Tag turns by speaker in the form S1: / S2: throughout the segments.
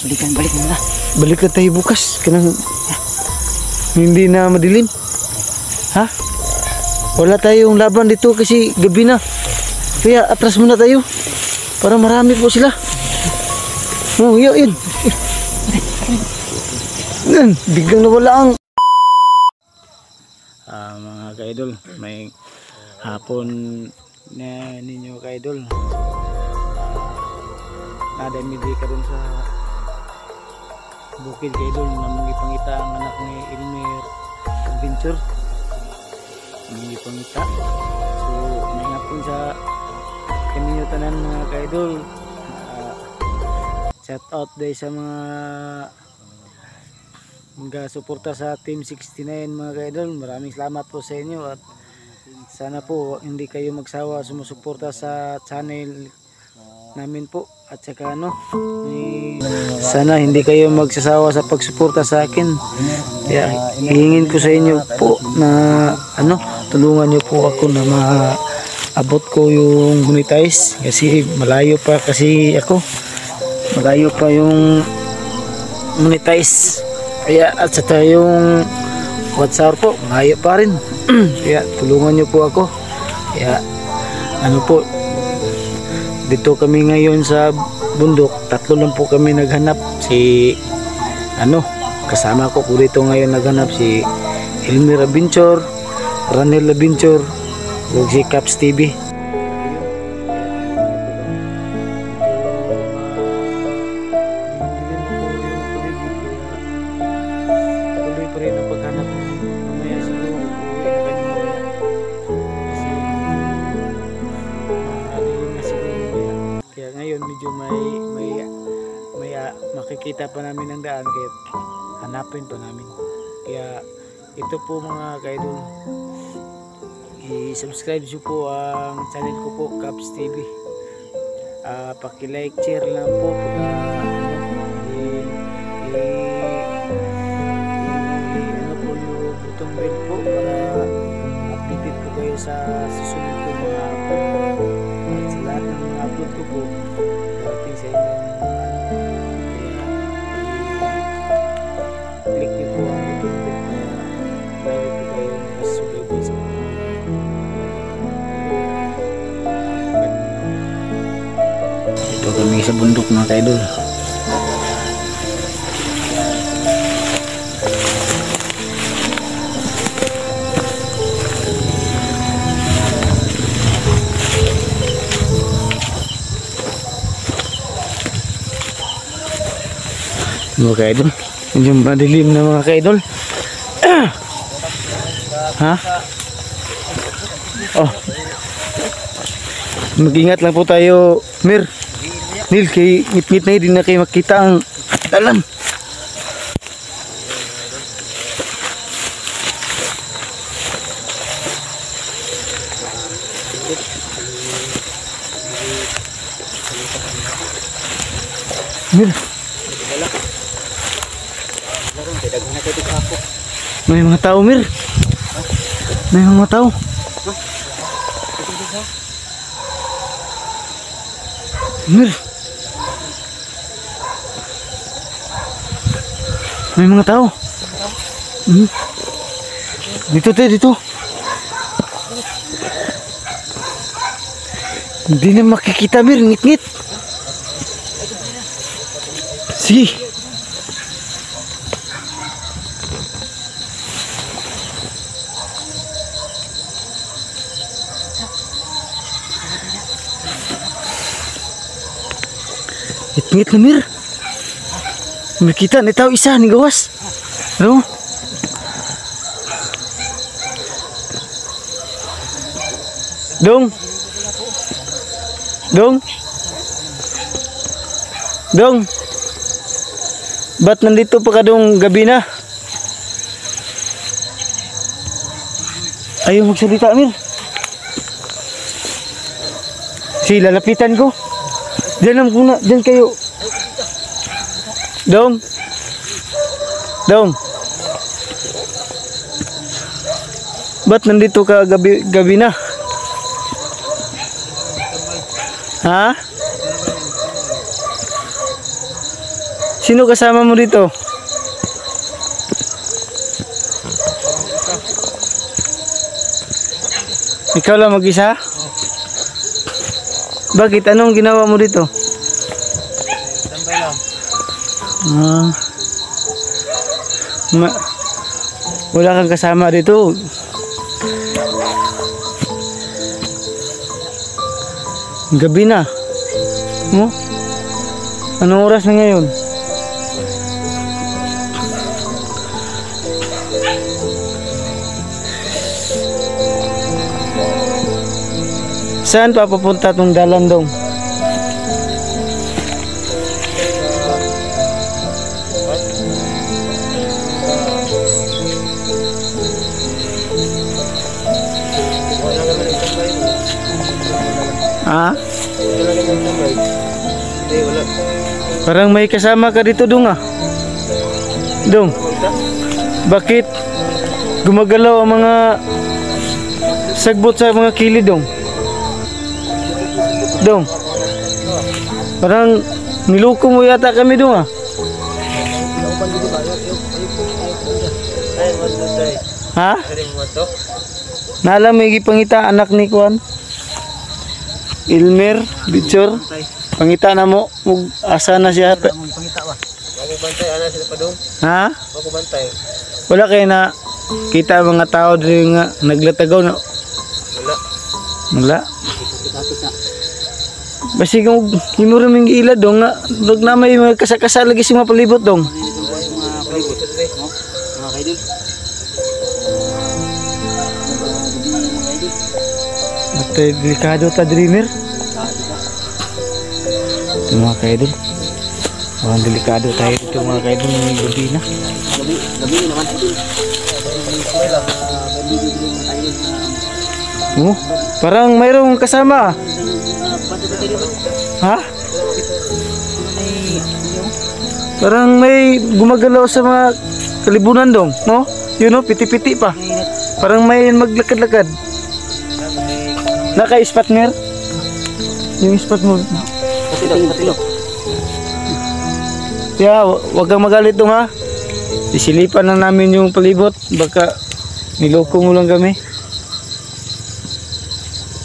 S1: Balikan na.
S2: Balikan tayo bukas. Kanang hindi na madilim. Ha? Wala tayong laban dito kasi gabi na. Kaya atras muna tayo. Para marami po sila. Oh, yun. Biglang nawala ang mga ka-idol, may hapon na ninyo ka-idol. Nadamidi ka dun sa bukid ka-idol na mangipangita ang anak ni Elmer Adventure. Mangipangita. So, may hapon sa kaninyo tanan mga ka-idol. Shout out day sa mga suporta sa Team 69 mga ka-idol. Maraming salamat po sa inyo at sana po hindi kayo magsawa sumusuporta sa channel namin po at saka sana hindi kayo magsasawa sa pagsuporta sa akin. Kaya hihingin ko sa inyo po na tulungan niyo po ako na maabot ko yung monetize kasi malayo pa yung monetize. Kaya at saka yung WhatsApp po malayo pa rin. Kaya tulungan nyo po ako. Kaya po, dito kami ngayon sa bundok, 3 lang po kami naghanap. Si kasama ko po dito ngayon naghanap si Elmer Adventure, Ranel Adventure, ug si Caps TV. Medyo may makikita pa namin ang daan kaya hanapin pa namin. Kaya ito po mga ka-idol, i-subscribe nyo po ang channel ko po, Caps TV. Paki-like, share lang po po yung button bell po para updated po kayo sa susunod ko mga upload. At sa lahat ng mga upload ko po darating sa inyo. Kaya click nyo po ang button bell para lagi po kayo nakasubaybay sa mga ito kami sa bundok mga ka-idol. Mga ka-idol, medyo madilim na mga ka-idol. Ha? Oh, mag-ingat lang po tayo, Mir. Nil, kay ngit-ngit na hindi na kayo makita ang dalan. Mir, may mga tao, Mir. May mga tao. Mir, may mga tao. Dito tayo, dito. Hindi na makikita, Mir. Ngit-ngit. Sige. Ngit na, Mir. Makita na tao isa ni gawas. Ano? Dong. Ba't nandito pa ka dong gabi na? Ayaw magsalita, Mir. Si lalapitan ko. Diyan muna, diyan kayo. Dong. Ba't nandito ka gabi na? Ha? Sino kasama mo dito? Ikaw lang mag-isa? Bakit? Anong ginawa mo dito?
S1: Tambay lang.
S2: Wala kang kasama dito. Gabi na. Mo? Anong oras na ngayon? Saan pa papunta tong dalan dong? Ah? Parang may kasama ka dito dong ah. Dong. Bakit gumagalaw ang mga sagbot sa mga kilid dong? Dong. Parang niloko mo yata kami dong ah. Ha? Naalam may gipangita anak ni Kuan? Ilmer, Bichor. Pangita na mo, asa na siya.
S1: Pangita ba? Bago bantay ana sila pa dong.
S2: Ha?
S1: Bago bantay.
S2: Wala kayo na kita mga tao diri nga naglatagaw na.
S1: Wala.
S2: Wala. Basi kung himuraming ilad dong nga wag na may kasakasa lagi si mga palibot dong.
S1: Mga palibot dito no. Mga kaidol.
S2: Ito delikado ta dreamer. Ito mga kaidol. Ang delikado tayo dito mga kaidol ng gabi na.
S1: Gabi naman ito.
S2: Oh, parang mayroong kasama. Ha? Parang may gumagalaw sa mga kalibunan dong, no? Yun no, piti-piti pa. Parang may maglakad-lakad. Naka-spot mer? Yung spot mo.
S1: Patilo.
S2: Yeah, wag kang magalit dong ha. Isilipan na namin yung palibot. Baka niloko mo lang kami.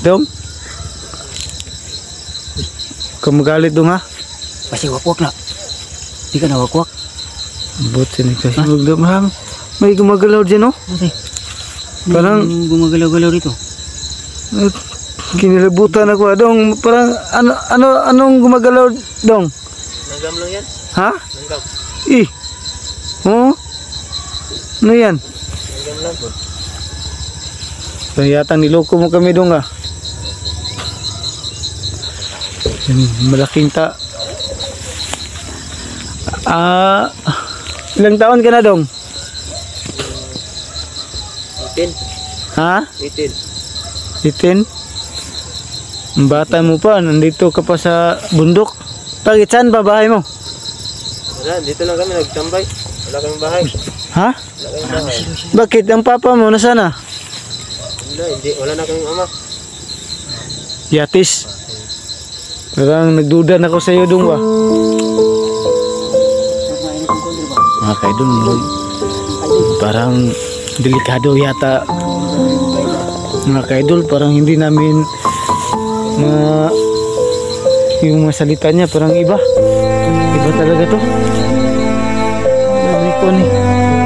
S2: Dong? Kung magalit dong ha?
S1: Kasi wakwak na. Di ka na wakwak.
S2: But sini kasi magdamham. May gumagalaw dyan no?
S1: Okay.
S2: Parang
S1: gumagalaw-galaw dito.
S2: Kinilabutan ako dong. Parang anong gumagalaw dong?
S1: Nanggam lang yan.
S2: Ha?
S1: Nanggam.
S2: Oh? Ano yan?
S1: Nanggam lang po.
S2: Parang yata niloko mo kami dong ah. Malaking ilang taon ka na dong?
S1: 18.
S2: Ha?
S1: 18.
S2: 18? Ang bata mo pa, nandito ka pa sa bundok. Bakit saan pa bahay mo?
S1: Wala, dito lang kami nagtambay. Wala kaming bahay.
S2: Ha?
S1: Wala kaming bahay.
S2: Bakit ang papa mo nasaan na?
S1: Wala na kaming ama.
S2: Yatis. Parang nagduda na ako sa iyo dong ba? Mga kaidol, parang delikado yata. Mga kaidol, parang hindi namin yung mga salita niya parang iba talaga to. Sabi ko ni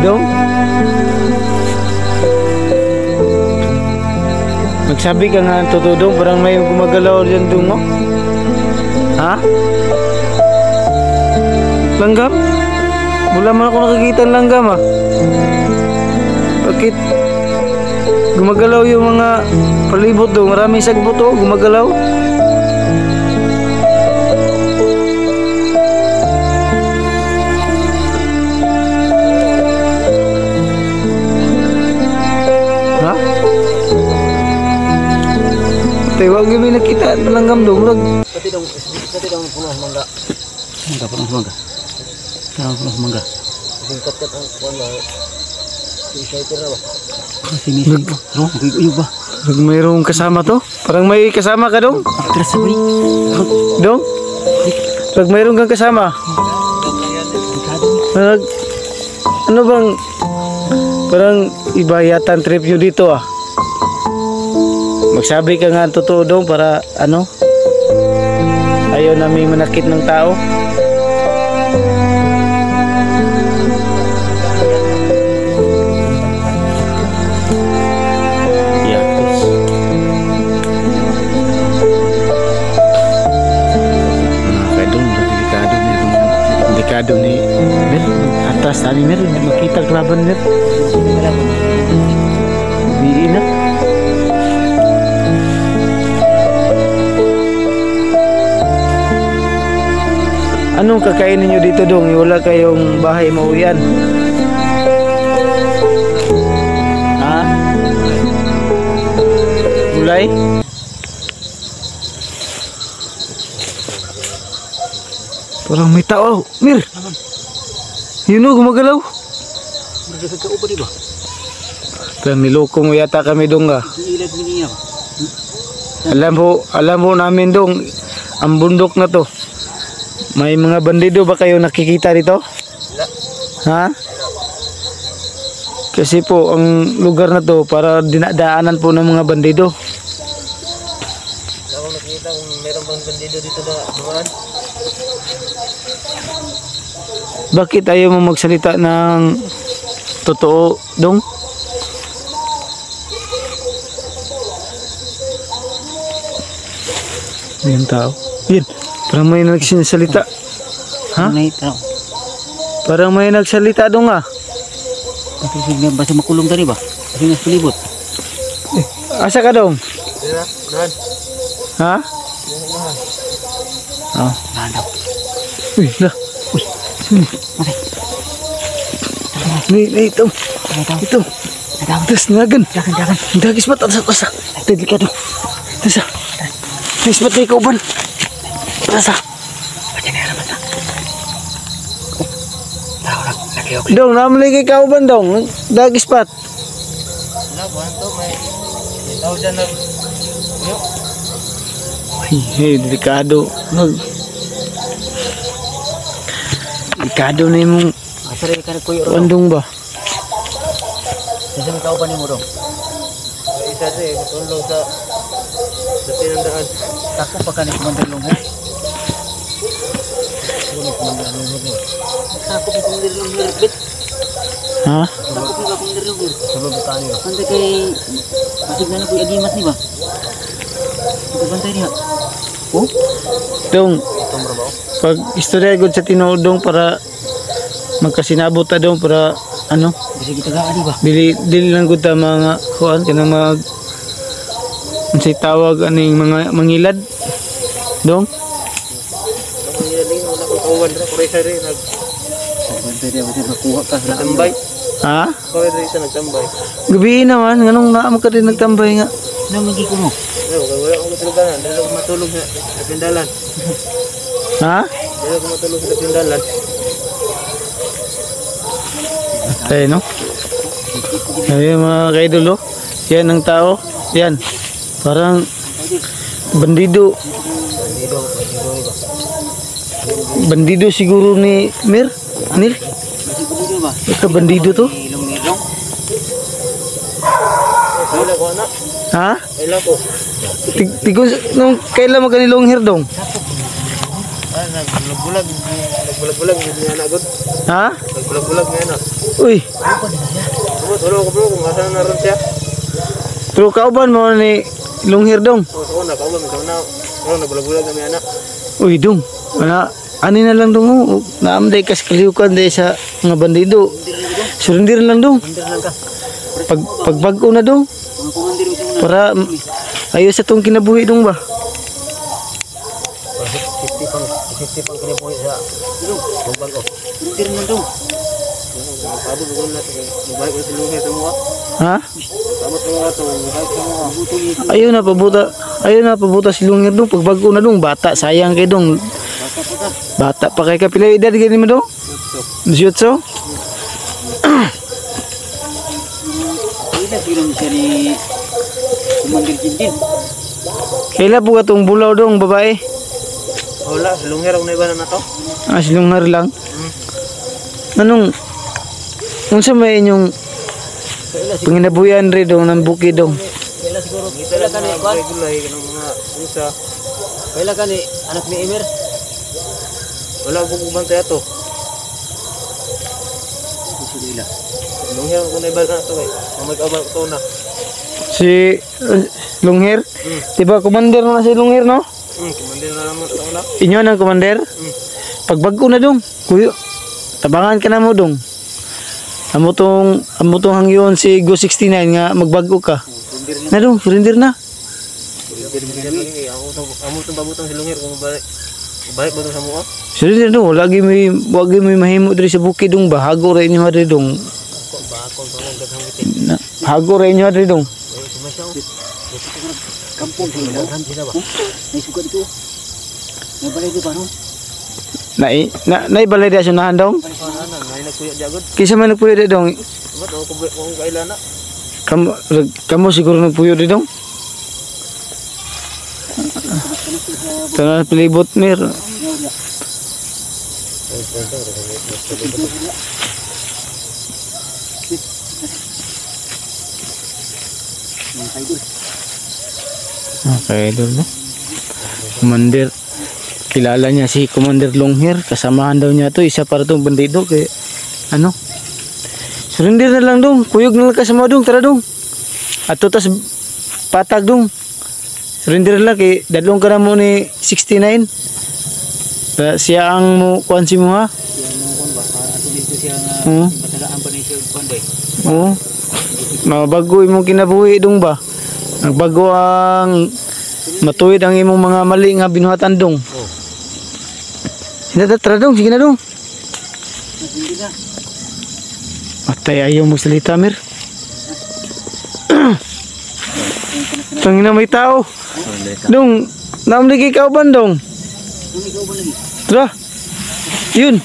S2: dong, magsabi ka nga totoo dong, parang may gumagalaw dyan dong mo. Ha? Langgam? Wala man ako nakikita ng langgam ah. Bakit gumagalaw yung mga palibot dong? Maraming sagbot oh, gumagalaw. Ha? Tayo, wag yung nakita ng langgam dong.
S1: Pati dong puno mangga. Puno mangga. Puno mangga. Singkat ang puno. Sinisaiter na ba? Sinisaiter. Uyog ba?
S2: Mayroong kasama to? Parang may kasama ka dong?
S1: Atras sabay.
S2: Dong? Pag mayroong kang kasama? Ano bang parang iba yata ang trip nyo dito ah. Magsabi ka nga ang totoo dong para ano, ayaw namin manakit ng tao. Delikado ni Mer, atas tadi Mer, makita kelaban Mer. Biin na. Anong kakainin nyo dito dong? Wala kayong bahay mauwian? Ha? Gulay? Parang may tao. Mir! Yun o, gumagalaw.
S1: Nagkakao ba diba?
S2: Parang niloko mo yata kami dong ah.
S1: Ilag niya.
S2: Alam mo namin dong, ang bundok na to. May mga bandido ba kayo nakikita dito? Ha? Kasi po, ang lugar na to, para dinadaanan po ng mga bandido.
S1: Ako nakita kung meron bang bandido dito na dumaan.
S2: Bakit ayaw mo magsalita ng totoo dong? Yan tao. Yan. Parang may nagsasalita. Ha? Parang may nagsalita dong ah.
S1: Basta makulong tadi ba? Kasi mas palibot.
S2: Asa ka dong?
S1: Nahan.
S2: Ha? Oh.
S1: Nahan daw.
S2: Uy, lah. Uy. Ni ito. Ito. Terus nagan. Jangan. Dagis mat asa. Delikado. Terus. Terus mat kay kauban. Asa. Macam ni ramata. Tahu nak lagi. Dong, namli kay kauban dong. Dagis pat.
S1: Wala buwan to may tao dyan na.
S2: Hey, delikado. Delikado na yung
S1: Asal ka na kuyo ro.
S2: andong ba?
S1: Kasi may kauban ni mo dong. Isa rin, matulog sa tinandaan. Tako pa ka ni kumandalong ha? Ako pa kumandalong bit.
S2: Ha?
S1: Ako pa kumandalong bit. Sabab ka niyo. Ante kay masig na ko agimat ni ba? Ito bantay niya. Oh?
S2: Dong,
S1: Itong rabaw.
S2: pag istorya gud sa tinuod dong para magkasinabot ta dong para ano,
S1: Bisa kita gaan di ba?
S2: dili lang gud ta mga kuan kana mag unsay tawag aning mga mangilad. Dong,
S1: Ako niya din wala ko kawan ra kore sa rin nag. Bantay dia betul makuha ka sa tambay.
S2: ha?
S1: Kore rin sa nagtambay.
S2: Gabi naman nganong naa ka din nagtambay nga.
S1: Nang magi ko mo. Wala ko matulugan, dili ko matulog sa pindalan.
S2: Ha?
S1: Dili ko matulog sa pindalan.
S2: Ay no. Ay mga kaidolo. Yan ang tao. Yan. Parang bandido. Bandido siguro ni Mir. Nil.
S1: Masih ba?
S2: Ito bandido to.
S1: Ilong nilong. Wala ko na.
S2: Ha?
S1: Wala ko.
S2: Tigos nung kailan mo kanilong hirdong?
S1: Nagbulag-bulag niya na agad.
S2: Ha?
S1: Nagbulag-bulag niya na.
S2: Uy.
S1: Wala ko bro kung asa na ron siya.
S2: Pero kauban mo ni ilong hirdong.
S1: Oo, na kauban mi na. Oo, nagbulag-bulag kami ana.
S2: Uy dong. Ani na lang dong. Naamday kas kaliukan day sa mga bandido. Surundir lang dong.
S1: Hindir lang ka.
S2: Pagbago na dong.
S1: Mga kumandir mo siya
S2: Para ayos sa tong kinabuhi dong ba?
S1: Safety pang kinabuhi sa tumbang ko. Hindir lang dong. Pabot ko na ito. Mabalik ko sa lugar sa mga.
S2: Ha?
S1: Pabot ko na ito. Mabalik sa mga. Butong
S2: Ayun na pabuta si Lungir dong. Pagbago na dong. Bata sayang kay dong.
S1: bata po ka.
S2: Bata pa kay kapila edad gani mo dong? 18?
S1: Ila siguro siya ni Kumandir Jintin.
S2: Kaila po ka tong bulaw dong babae?
S1: Wala, lungher ako na iba na to.
S2: Si Lungir lang. Anong unsa may inyong
S1: Kaila siguro.
S2: panginabuyan rin dong ng bukid dong?
S1: Kaila siguro. Kaila ka ni Kwan. Mga usa. Kaila ka ni anak ni Emir. Wala kong ubantay ato. Sila. Lungher ko na ibal na ito eh. Mamag-abal ko na.
S2: Si Lungher? Diba commander mo na si Lungher no?
S1: Kumandir na naman ito na.
S2: Inyo ang commander? Pagbago na dong. Kuyo. Tabangan ka na mo dong. Amo tong hangyon si Go 69 nga magbago ka. Na dong, surrender na.
S1: Amo itong pabutang si Lungher kung balik. Balik ba ito sa mukha?
S2: Surrender no, lagi may mahimo diri sa bukid dong bahago ra inyo diri dong.
S1: Bakon pa ng daghang ngiti.
S2: Bahago ra inyo diri dong.
S1: Kampung sila. Sila ba? May sugat ito. May balay ito ba no?
S2: Naibalay dia sunahan dong.
S1: May nagpuyo jagod.
S2: Kisa man nagpuyo di dong.
S1: Ba't ako kung kailan na?
S2: Kamu siguro nagpuyo di dong. Tanah pelibot mir. Okay, idol no. Commander, kilala niya si Commander Lungher, kasamahan daw niya to, isa para tong bandido kay ano. Surrender na lang dong, kuyog na lang kasama dong, tara dong. Ato tas patag dong. Surrender lang kay dadlong ka na mo ni 69. Siya ang mo kuan si mo ha.
S1: Siya mo kon ba? Ato dito siya nga batagaan pa ni siya kon ba?
S2: Oo. Mabago imong kinabuhi dong ba? Nagbago ang matuwid ang imong mga mali nga binuhatan dong.
S1: Oh.
S2: Hindi tara dong, sige na dong.
S1: Hindi na.
S2: Matay ayaw mo salita mir. Tangina may tao. Dong, namligi ka ba dong?
S1: Ikaw ba lagi?
S2: Tara. Yun.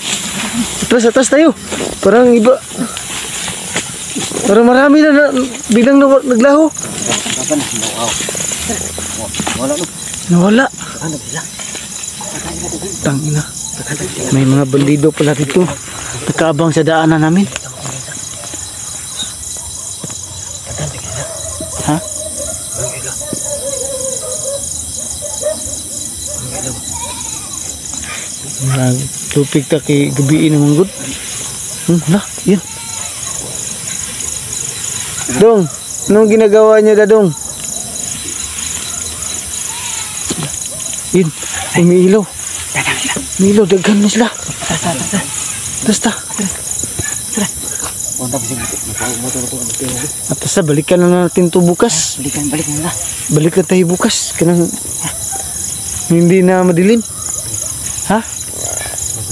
S2: Atas tayo. Parang iba. Parang marami na biglang naglaho.
S1: Kapan na? Wow. Wala no.
S2: Nawala.
S1: Ano sila?
S2: Tangina. May mga bandido pala dito. Nakaabang sa daanan namin. Ha? Tupig ta kay gabi naman gud. Lah, yun. Dong, anong ginagawa niya dadong? Yun, umiilaw. Umiilaw, daghan na sila. Basta. Atas na, balikan na natin to bukas.
S1: Balik na.
S2: Balikan tayo bukas. Kanang hindi na madilim. Ha?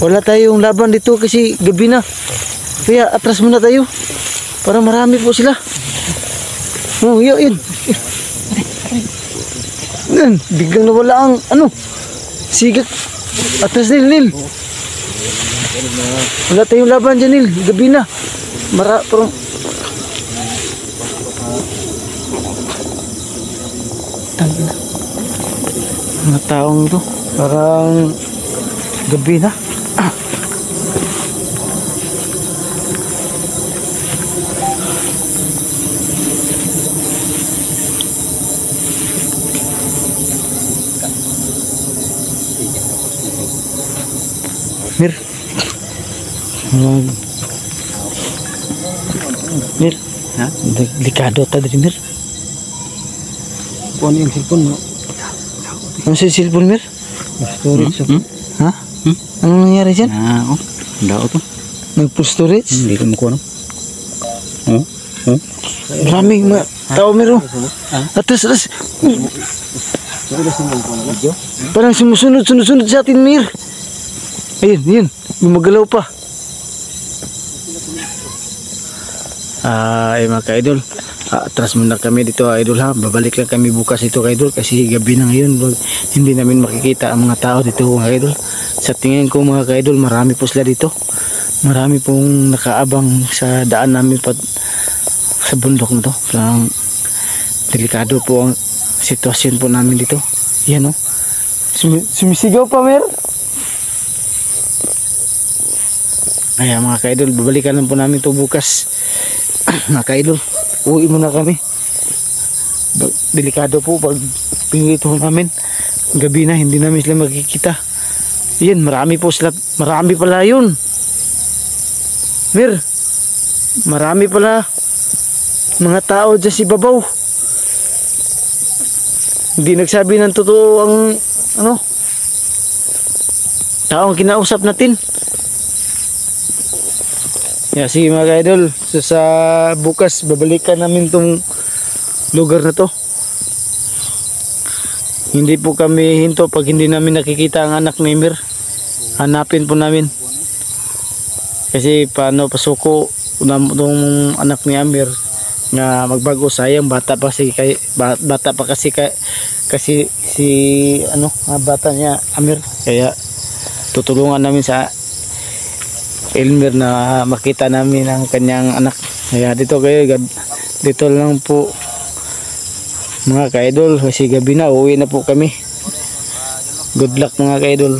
S2: Wala tayong laban dito kasi gabi na. Kaya atras muna tayo. Para marami po sila. Oh, yun. Biglang nawala ang ano. Sigat. Atras Nil. Wala tayong laban dyan Nil. Gabi na. Parang tangina. Mga taong to. Parang gabi na. Mir. Mir. Ha? Delikado ta diri Mir.
S1: Kuan yung cellphone mo.
S2: Ano si cellphone Mir?
S1: Storage.
S2: Ha? Anong nangyari dyan?
S1: Oh. Dao to.
S2: Nag-full storage?
S1: Hindi ko makuha no.
S2: Maraming mga tao Mir. Atas. Parang sumusunod sa atin Mir. Ayun. Gumagalaw pa. Ay mga ka-idol, atras muna kami dito idol ha. Babalik lang kami bukas ito ka-idol kasi gabi na ngayon. Hindi namin makikita ang mga tao dito mga ka-idol. Sa tingin ko mga ka-idol, marami po sila dito. Marami pong nakaabang sa daan namin sa bundok na to. Parang delikado po ang sitwasyon po namin dito. Yan o. Sumisigaw pa Mer. Kaya mga ka-idol, babalikan lang po namin to bukas. Mga ka-idol, uwi muna kami. Delikado po pag pinilito namin. Gabi na, hindi namin sila makikita. Yan, marami po sila. Marami pala yun. Mir, marami pala mga tao dyan si Babaw. Hindi nagsabi ng totoo ang taong kinausap natin. Yeah, sige mga idol, so sa bukas babalikan namin tong lugar na to. Hindi po kami hinto pag hindi namin nakikita ang anak ni Mir. Hanapin po namin. Kasi paano pasuko itong anak ni Amir nga magbago, sayang bata pa kasi si bata niya Amir, kaya tutulungan namin sa Elmer na makita namin ang kanyang anak. Kaya dito lang po mga ka-idol, kasi gabi na, uwi na po kami. Good luck mga ka-idol.